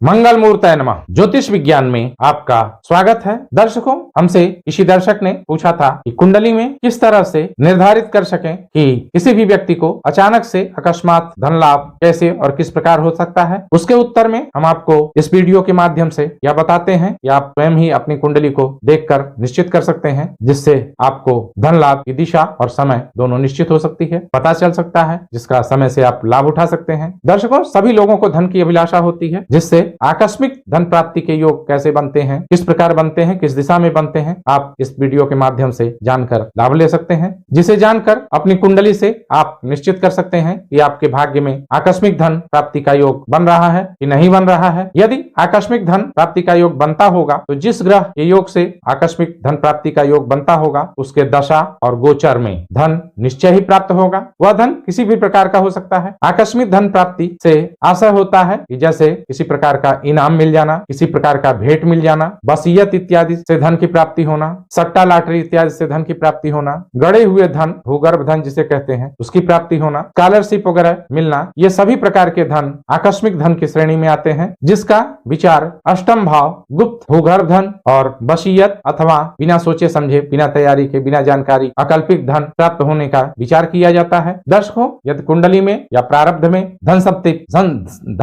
मंगल मुहूर्ताय नमः। ज्योतिष विज्ञान में आपका स्वागत है। दर्शकों, हमसे किसी दर्शक ने पूछा था कि कुंडली में किस तरह से निर्धारित कर सकें कि किसी भी व्यक्ति को अचानक से अकस्मात धन लाभ कैसे और किस प्रकार हो सकता है। उसके उत्तर में हम आपको इस वीडियो के माध्यम से यह बताते हैं कि आप स्वयं ही अपनी कुंडली को देखकर निश्चित कर सकते हैं, जिससे आपको धन लाभ की दिशा और समय दोनों निश्चित हो सकती है, पता चल सकता है, जिसका समय से आप लाभ उठा सकते हैं। दर्शकों, सभी लोगों को धन की अभिलाषा होती है, जिससे आकस्मिक धन प्राप्ति के योग कैसे बनते हैं, किस प्रकार बनते हैं, किस दिशा में बनते हैं, आप इस वीडियो के माध्यम से जानकर लाभ ले सकते हैं, जिसे जानकर अपनी कुंडली से आप निश्चित कर सकते हैं कि आपके भाग्य में आकस्मिक धन प्राप्ति का योग बन रहा है कि नहीं बन रहा है। यदि आकस्मिक धन प्राप्ति का योग बनता होगा तो जिस ग्रह के योग से आकस्मिक धन प्राप्ति का योग बनता होगा उसके दशा और गोचर में धन निश्चय ही प्राप्त होगा। वह धन किसी भी प्रकार का हो सकता है। आकस्मिक धन प्राप्ति से आशय होता है कि जैसे किसी प्रकार का इनाम मिल जाना, किसी प्रकार का भेंट मिल जाना, वसीयत इत्यादि से धन की प्राप्ति होना, सट्टा लॉटरी इत्यादि से धन की प्राप्ति होना, गड़े हुए धन, भूगर्भ धन जिसे कहते हैं, उसकी प्राप्ति होना, स्कॉलरशिप वगैरह मिलना, ये सभी प्रकार के धन आकस्मिक धन की श्रेणी में आते हैं, जिसका विचार अष्टम भाव, गुप्त भूगर्भ धन और वसीयत अथवा बिना सोचे समझे, बिना तैयारी के, बिना जानकारी अकल्पित धन प्राप्त होने का विचार किया जाता है। दर्शकों, यदि कुंडली में या प्रारब्ध में धन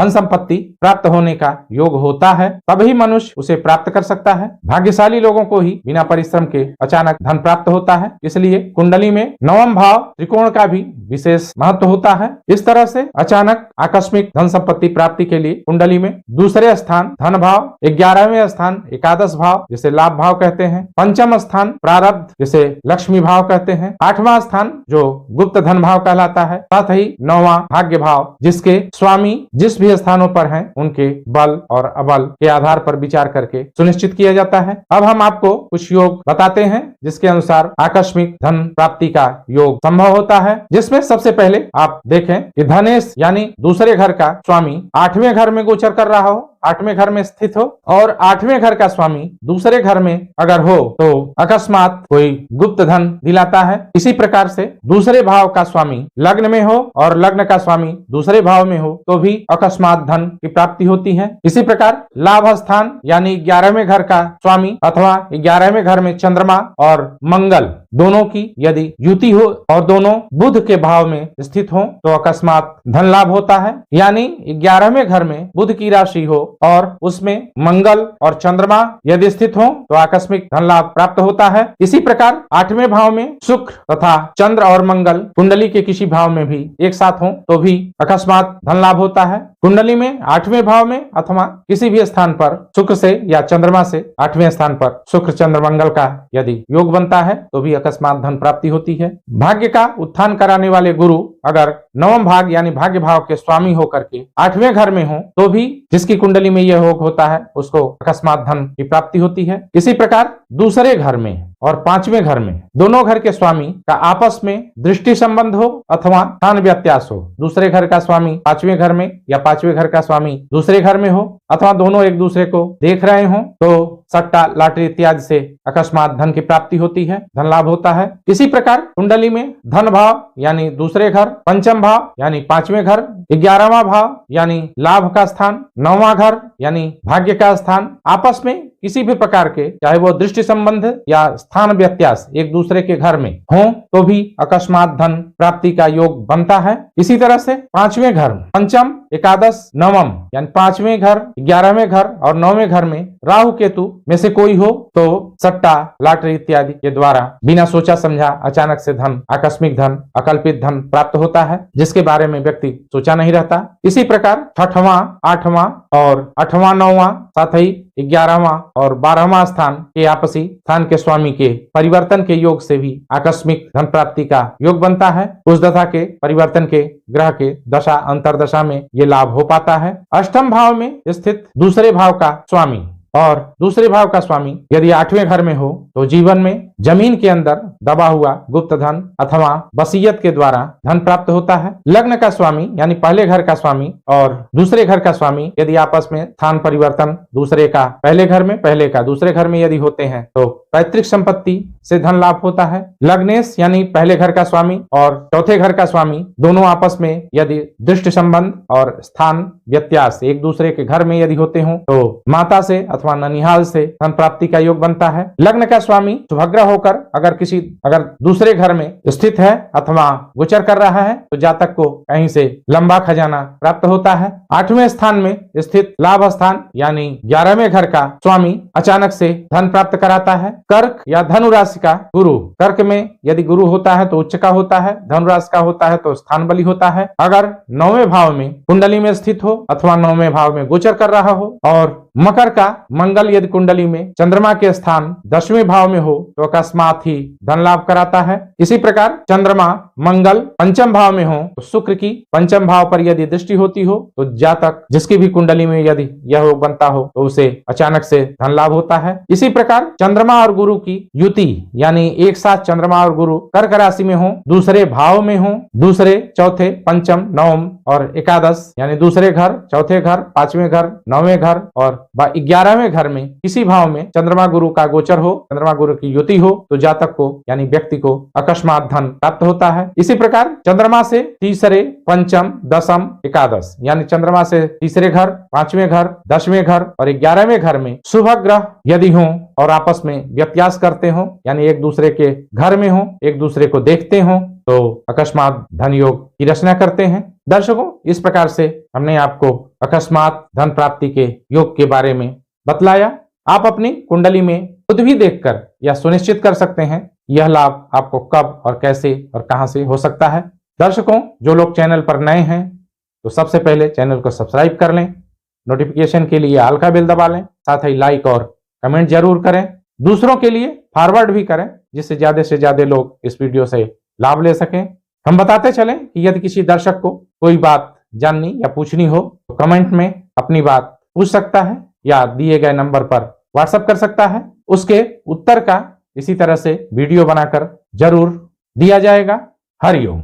संपत्ति प्राप्त होने का योग होता है तभी मनुष्य उसे प्राप्त कर सकता है। भाग्यशाली लोगों को ही बिना परिश्रम के अचानक धन प्राप्त होता है। इसलिए कुंडली में नवम भाव त्रिकोण का भी विशेष महत्व होता है। इस तरह से अचानक आकस्मिक धन संपत्ति प्राप्ति के लिए कुंडली में दूसरे स्थान धन भाव, 11वें स्थान एकादश भाव जिसे लाभ भाव कहते हैं, पंचम स्थान प्रारब्ध जिसे लक्ष्मी भाव कहते हैं, 8वां स्थान जो गुप्त धन भाव कहलाता है, साथ ही 9वां भाग्य भाव जिसके स्वामी जिस भी स्थानों पर हैं उनके बल और अबल के आधार पर विचार करके सुनिश्चित किया जाता है। अब हम आपको कुछ योग बताते हैं जिसके अनुसार आकस्मिक धन प्राप्ति का योग संभव होता है, जिसमें सबसे पहले आप देखें कि धनेश यानी दूसरे घर का स्वामी 8वें घर में गोचर कर रहा हो, 8वें घर में स्थित हो और 8वें घर का स्वामी दूसरे घर में अगर हो तो अकस्मात कोई गुप्त धन दिलाता है। इसी प्रकार से दूसरे भाव का स्वामी लग्न में हो और लग्न का स्वामी दूसरे भाव में हो तो भी अकस्मात धन की प्राप्ति होती है। इसी प्रकार लाभ स्थान यानी 11वें घर का स्वामी अथवा 11वें घर में चंद्रमा और मंगल दोनों की यदि युति हो और दोनों बुध के भाव में स्थित हो तो अकस्मात धन लाभ होता है। यानी 11वें घर में बुध की राशि हो और उसमें मंगल और चंद्रमा यदि स्थित हो तो आकस्मिक धन लाभ प्राप्त होता है। इसी प्रकार 8वें भाव में शुक्र तथा चंद्र और मंगल कुंडली के किसी भाव में भी एक साथ हो तो भी अकस्मात धन लाभ होता है। कुंडली में 8वें भाव में अथवा किसी भी स्थान पर शुक्र से या चंद्रमा से 8वें स्थान पर शुक्र चंद्र मंगल का यदि योग बनता है तो भी अकस्मात धन प्राप्ति होती है। भाग्य का उत्थान कराने वाले गुरु अगर नवम भाग यानी भाग्य भाव के स्वामी होकर के 8वें घर में हो तो भी जिसकी कुंडली में यह योग होता है उसको अकस्मात धन की प्राप्ति होती है। इसी प्रकार दूसरे घर में और 5वें घर में दोनों घर के स्वामी का आपस में दृष्टि संबंध हो अथवा स्थान व्यत्यास हो, दूसरे घर का स्वामी 5वें घर में या 5वें घर का स्वामी दूसरे घर में हो अथवा दोनों एक दूसरे को देख रहे हो तो सट्टा लॉटरी इत्यादि से अकस्मात धन की प्राप्ति होती है, धन लाभ होता है। इसी प्रकार कुंडली में धन भाव यानी दूसरे घर, पंचम भाव यानी 5वें घर, 11वां भाव यानी लाभ का स्थान, 9वां घर यानी भाग्य का स्थान आपस में किसी भी प्रकार के चाहे वो दृष्टि संबंध या स्थान व्यत्यास एक दूसरे के घर में हो तो भी अकस्मात धन प्राप्ति का योग बनता है। इसी तरह से 5वें घर, पंचम, एकादश, नवम यानी 5वें घर, 11वें घर और 9वें घर में राहु केतु में से कोई हो तो सट्टा लॉटरी इत्यादि के द्वारा बिना सोचा समझा अचानक से धन, आकस्मिक धन, अकल्पित धन प्राप्त होता है जिसके बारे में व्यक्ति सोचा नहीं रहता। इसी प्रकार 6वां, 8वां और 8वां, 9वां साथ ही 11वां और 12वां स्थान के आपसी स्थान के स्वामी के परिवर्तन के योग से भी आकस्मिक धन प्राप्ति का योग बनता है। उस दशा के परिवर्तन के ग्रह के दशा अंतरदशा में ये लाभ हो पाता है। अष्टम भाव में स्थित दूसरे भाव का स्वामी और दूसरे भाव का स्वामी यदि 8वें घर में हो तो जीवन में जमीन के अंदर दबा हुआ गुप्त धन अथवा वसीयत के द्वारा धन प्राप्त होता है। लग्न का स्वामी यानी पहले घर का स्वामी और दूसरे घर का स्वामी यदि आपस में स्थान परिवर्तन दूसरे का पहले घर में, पहले का दूसरे घर में यदि होते हैं तो पैतृक संपत्ति से धन लाभ होता है। लग्नेश यानी पहले घर का स्वामी और चौथे घर का स्वामी दोनों आपस में यदि दृष्टि संबंध और स्थान व्यत्यास एक दूसरे के घर में यदि होते हों तो माता से अथवा ननिहाल से धन प्राप्ति का योग बनता है। लग्न का स्वामी सुभग्रह होकर अगर दूसरे घर में स्थित है अथवा गोचर कर रहा है तो जातक को कहीं से लंबा खजाना प्राप्त होता है। 8वें स्थान में स्थित लाभ स्थान यानी 11वें घर का स्वामी अचानक से धन प्राप्त कराता है। कर्क या धनु राशि का गुरु, कर्क में यदि गुरु होता है तो उच्च का होता है, धनु राशि का होता है तो स्थान बली होता है। अगर 9वें भाव में कुंडली में स्थित हो अथवा 9वें भाव में गोचर कर रहा हो और मकर का मंगल यदि कुंडली में चंद्रमा के स्थान 10वें भाव में हो तो अकस्मात ही धन लाभ कराता है। इसी प्रकार चंद्रमा मंगल पंचम भाव में हो तो शुक्र की पंचम भाव पर यदि दृष्टि होती हो तो जातक जिसकी भी कुंडली में यदि यह योग बनता हो तो उसे अचानक से धन लाभ होता है। इसी प्रकार चंद्रमा और गुरु की युति यानी एक साथ चंद्रमा और गुरु कर्क राशि में हो, दूसरे भाव में हो, दूसरे चौथे पंचम नवम और एकादश यानी दूसरे घर, चौथे घर, 5वें घर, 9वें घर और 11वें घर में किसी भाव में चंद्रमा गुरु का गोचर हो, चंद्रमा गुरु की युति हो तो जातक को यानी व्यक्ति को अकस्मात धन प्राप्त होता है। इसी प्रकार चंद्रमा से तीसरे, पंचम, दसम, एकादश यानी चंद्रमा से तीसरे घर, 5वें घर, 10वें घर और 11वें घर में शुभ ग्रह यदि हो और आपस में व्यत्यास करते हो यानी एक दूसरे के घर में हो, एक दूसरे को देखते हो तो अकस्मात धन योग की रचना करते हैं। दर्शकों, इस प्रकार से हमने आपको अकस्मात धन प्राप्ति के योग के बारे में बतलाया। आप अपनी कुंडली में खुद भी देखकर यह सुनिश्चित कर सकते हैं यह लाभ आपको कब और कैसे और कहां से हो सकता है। दर्शकों, जो लोग चैनल पर नए हैं तो सबसे पहले चैनल को सब्सक्राइब कर लें, नोटिफिकेशन के लिए ऑल का बेल दबा लें, साथ ही लाइक और कमेंट जरूर करें, दूसरों के लिए फॉरवर्ड भी करें जिससे ज्यादा से ज्यादा लोग इस वीडियो से लाभ ले सकें। हम बताते चलें कि यदि किसी दर्शक को कोई बात जाननी या पूछनी हो तो कमेंट में अपनी बात पूछ सकता है या दिए गए नंबर पर व्हाट्सएप कर सकता है। उसके उत्तर का इसी तरह से वीडियो बनाकर जरूर दिया जाएगा। हरिओम।